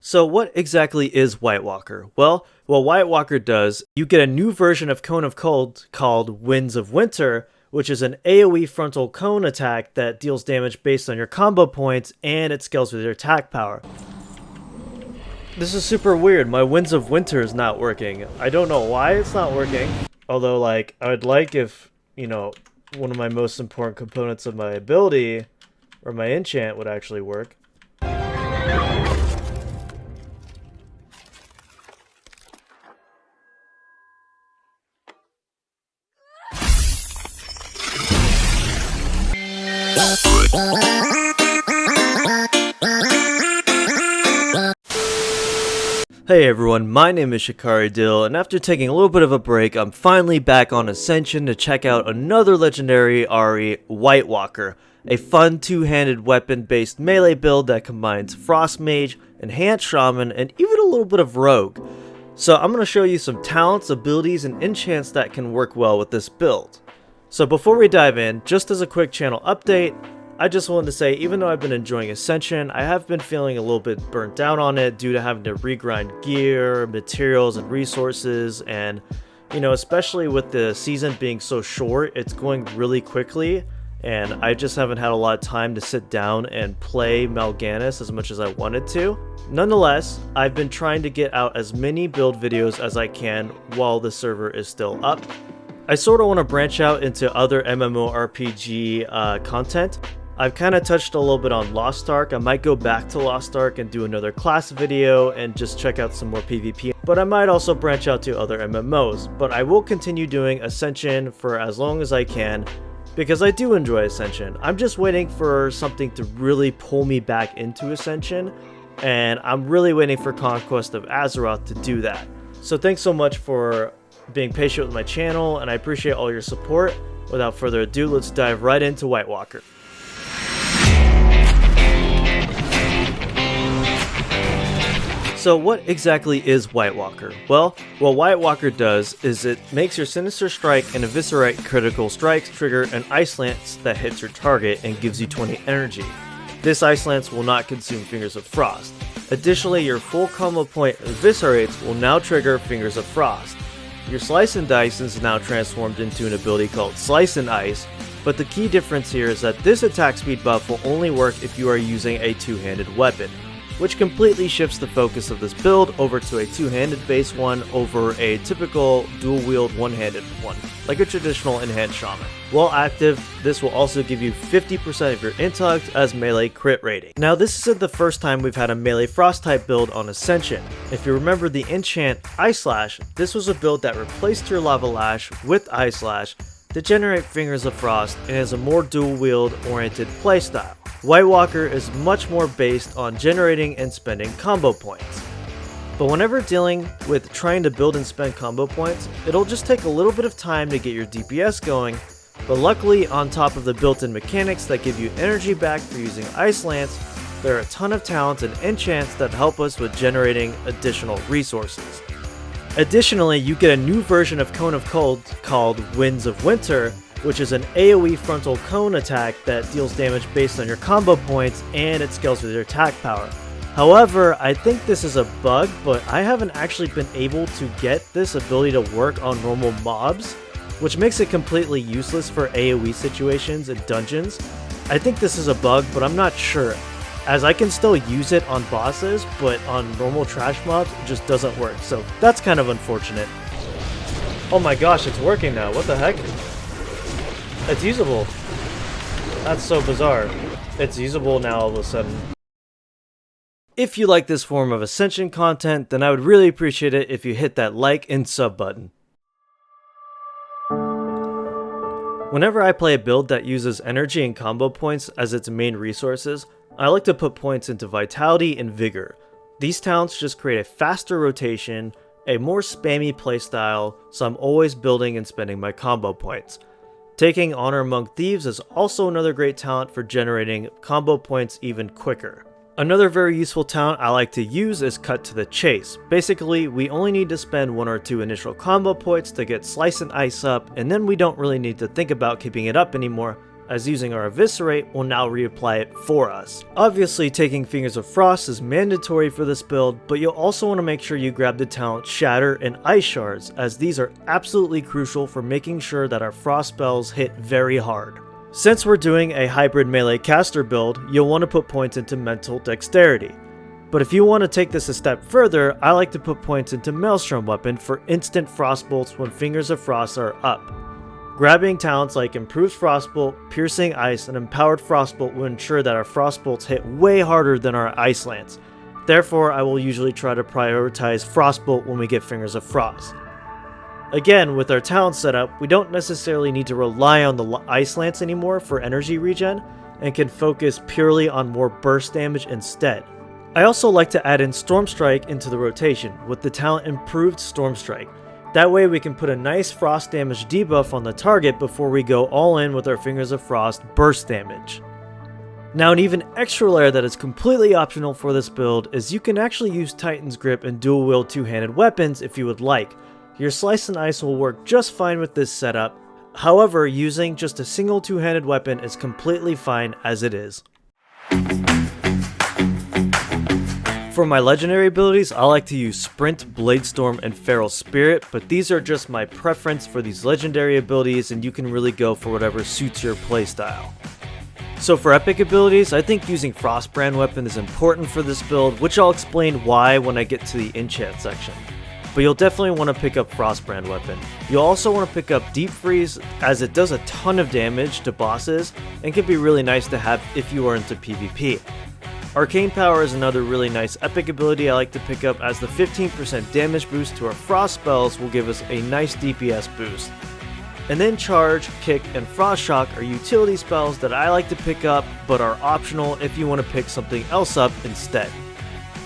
So what exactly is White Walker? Well, what White Walker does, you get a new version of Cone of Cold called Winds of Winter, which is an AoE frontal cone attack that deals damage based on your combo points and it scales with your attack power. This is super weird, my Winds of Winter is not working. I don't know why it's not working. Although, like, I would like if, one of my most important components of my ability, or my enchant, would actually work. Hey everyone, my name is Shikari Dill, and after taking a little bit of a break, I'm finally back on Ascension to check out another legendary RE, White Walker, a fun two-handed weapon-based melee build that combines Frost Mage, Enhanced Shaman, and even a little bit of Rogue. So I'm going to show you some talents, abilities, and enchants that can work well with this build. So before we dive in, just as a quick channel update, I just wanted to say, even though I've been enjoying Ascension, I have been feeling a little bit burnt down on it due to having to regrind gear, materials, and resources, and, especially with the season being so short, it's going really quickly, and I just haven't had a lot of time to sit down and play Mal'Ganis as much as I wanted to. Nonetheless, I've been trying to get out as many build videos as I can while the server is still up. I sort of want to branch out into other MMORPG content. I've kind of touched a little bit on Lost Ark. I might go back to Lost Ark and do another class video and just check out some more PvP. But I might also branch out to other MMOs. But I will continue doing Ascension for as long as I can because I do enjoy Ascension. I'm just waiting for something to really pull me back into Ascension. And I'm really waiting for Conquest of Azeroth to do that. So thanks so much for being patient with my channel, and I appreciate all your support. Without further ado, let's dive right into White Walker. So what exactly is White Walker? Well, what White Walker does is it makes your Sinister Strike and Eviscerate critical strikes trigger an Ice Lance that hits your target and gives you 20 energy. This Ice Lance will not consume Fingers of Frost. Additionally, your full combo point Eviscerates will now trigger Fingers of Frost. Your Slice and Dice is now transformed into an ability called Slice and Ice, but the key difference here is that this attack speed buff will only work if you are using a two-handed weapon, which completely shifts the focus of this build over to a two-handed base one over a typical dual-wield one-handed one, like a traditional Enhanced Shaman. While active, this will also give you 50% of your intellect as melee crit rating. Now this isn't the first time we've had a melee frost type build on Ascension. If you remember the enchant Ice Slash, this was a build that replaced your Lava Lash with Ice Slash to generate Fingers of Frost and is a more dual-wield oriented playstyle. White Walker is much more based on generating and spending combo points. But whenever dealing with trying to build and spend combo points, it'll just take a little bit of time to get your DPS going, but luckily on top of the built-in mechanics that give you energy back for using Ice Lance, there are a ton of talents and enchants that help us with generating additional resources. Additionally, you get a new version of Cone of Cold called Winds of Winter, which is an AoE frontal cone attack that deals damage based on your combo points and it scales with your attack power. However, I think this is a bug, but I haven't actually been able to get this ability to work on normal mobs, which makes it completely useless for AoE situations and dungeons. I think this is a bug, but I'm not sure, as I can still use it on bosses, but on normal trash mobs it just doesn't work, so that's kind of unfortunate. Oh my gosh, it's working now, what the heck? It's usable. That's so bizarre. It's usable now all of a sudden. If you like this form of Ascension content, then I would really appreciate it if you hit that like and sub button. Whenever I play a build that uses energy and combo points as its main resources, I like to put points into Vitality and Vigor. These talents just create a faster rotation, a more spammy playstyle, so I'm always building and spending my combo points. Taking Honor Among Thieves is also another great talent for generating combo points even quicker. Another very useful talent I like to use is Cut to the Chase. Basically, we only need to spend 1 or 2 initial combo points to get Slice and Ice up, and then we don't really need to think about keeping it up anymore, as using our Eviscerate will now reapply it for us. Obviously, taking Fingers of Frost is mandatory for this build, but you'll also want to make sure you grab the talent Shatter and Ice Shards, as these are absolutely crucial for making sure that our Frost spells hit very hard. Since we're doing a hybrid melee caster build, you'll want to put points into Mental Dexterity. But if you want to take this a step further, I like to put points into Maelstrom Weapon for instant Frostbolts when Fingers of Frost are up. Grabbing talents like Improved Frostbolt, Piercing Ice, and Empowered Frostbolt will ensure that our Frostbolts hit way harder than our Ice Lance. Therefore, I will usually try to prioritize Frostbolt when we get Fingers of Frost. Again, with our talent setup, we don't necessarily need to rely on the Ice Lance anymore for energy regen, and can focus purely on more burst damage instead. I also like to add in Storm Strike into the rotation, with the talent Improved Storm Strike. That way we can put a nice frost damage debuff on the target before we go all in with our Fingers of Frost burst damage. Now, an even extra layer that is completely optional for this build is you can actually use Titan's Grip and dual wield two-handed weapons if you would like. Your Slice and Ice will work just fine with this setup. However, using just a single two-handed weapon is completely fine as it is. For my legendary abilities, I like to use Sprint, Bladestorm, and Feral Spirit, but these are just my preference for these legendary abilities, and you can really go for whatever suits your playstyle. So for epic abilities, I think using Frostbrand Weapon is important for this build, which I'll explain why when I get to the enchant section. But you'll definitely want to pick up Frostbrand Weapon. You'll also want to pick up Deep Freeze, as it does a ton of damage to bosses, and can be really nice to have if you are into PvP. Arcane Power is another really nice epic ability I like to pick up, as the 15% damage boost to our frost spells will give us a nice DPS boost. And then Charge, Kick, and Frost Shock are utility spells that I like to pick up but are optional if you want to pick something else up instead.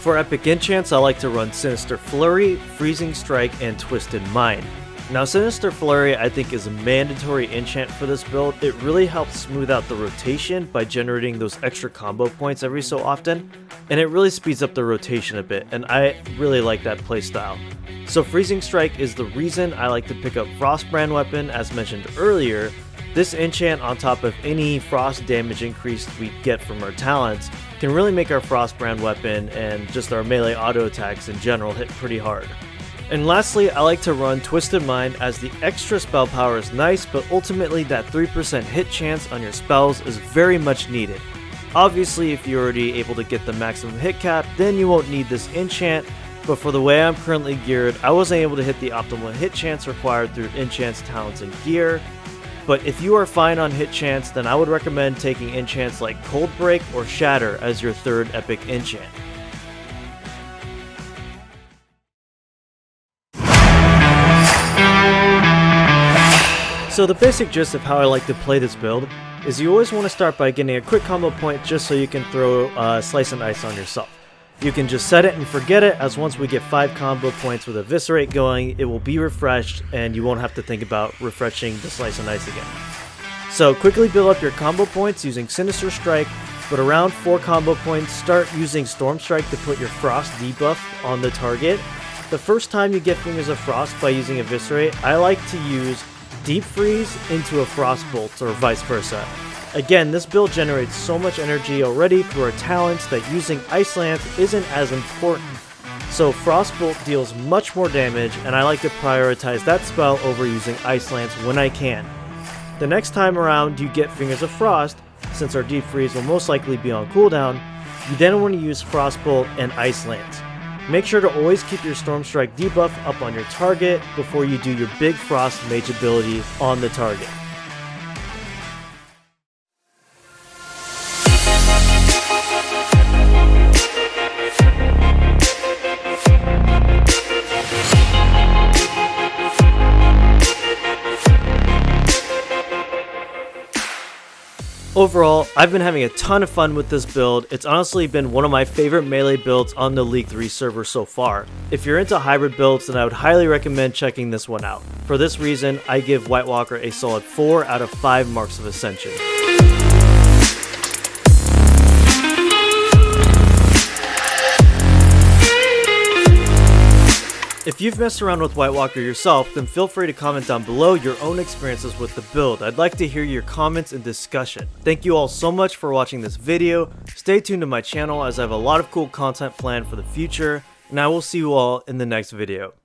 For epic enchants, I like to run Sinister Flurry, Freezing Strike, and Twisted Mind. Now, Sinister Flurry I think is a mandatory enchant for this build. It really helps smooth out the rotation by generating those extra combo points every so often, and it really speeds up the rotation a bit, and I really like that playstyle. So Freezing Strike is the reason I like to pick up Frostbrand Weapon, as mentioned earlier. This enchant, on top of any frost damage increase we get from our talents, can really make our Frostbrand Weapon and just our melee auto attacks in general hit pretty hard. And lastly, I like to run Twisted Mind, as the extra spell power is nice, but ultimately that 3% hit chance on your spells is very much needed. Obviously, if you're already able to get the maximum hit cap, then you won't need this enchant, but for the way I'm currently geared, I wasn't able to hit the optimal hit chance required through enchants, talents, and gear. But if you are fine on hit chance, then I would recommend taking enchants like Cold Break or Shatter as your third epic enchant. So the basic gist of how I like to play this build is you always want to start by getting a quick combo point just so you can throw Slice and Ice on yourself. You can just set it and forget it, as once we get 5 combo points with Eviscerate going, it will be refreshed and you won't have to think about refreshing the Slice and Ice again. So quickly build up your combo points using Sinister Strike, but around 4 combo points, start using Storm Strike to put your Frost debuff on the target. The first time you get Fingers of Frost by using Eviscerate, I like to use Deep Freeze into a Frostbolt, or vice versa. Again, this build generates so much energy already through our talents that using Ice Lance isn't as important. So Frostbolt deals much more damage, and I like to prioritize that spell over using Ice Lance when I can. The next time around you get Fingers of Frost, since our Deep Freeze will most likely be on cooldown, you then want to use Frostbolt and Ice Lance. Make sure to always keep your Storm Strike debuff up on your target before you do your big Frost Mage ability on the target. Overall, I've been having a ton of fun with this build. It's honestly been one of my favorite melee builds on the League 3 server so far. If you're into hybrid builds, then I would highly recommend checking this one out. For this reason, I give White Walker a solid 4 out of 5 marks of Ascension. If you've messed around with White Walker yourself, then feel free to comment down below your own experiences with the build. I'd like to hear your comments and discussion. Thank you all so much for watching this video. Stay tuned to my channel as I have a lot of cool content planned for the future, and I will see you all in the next video.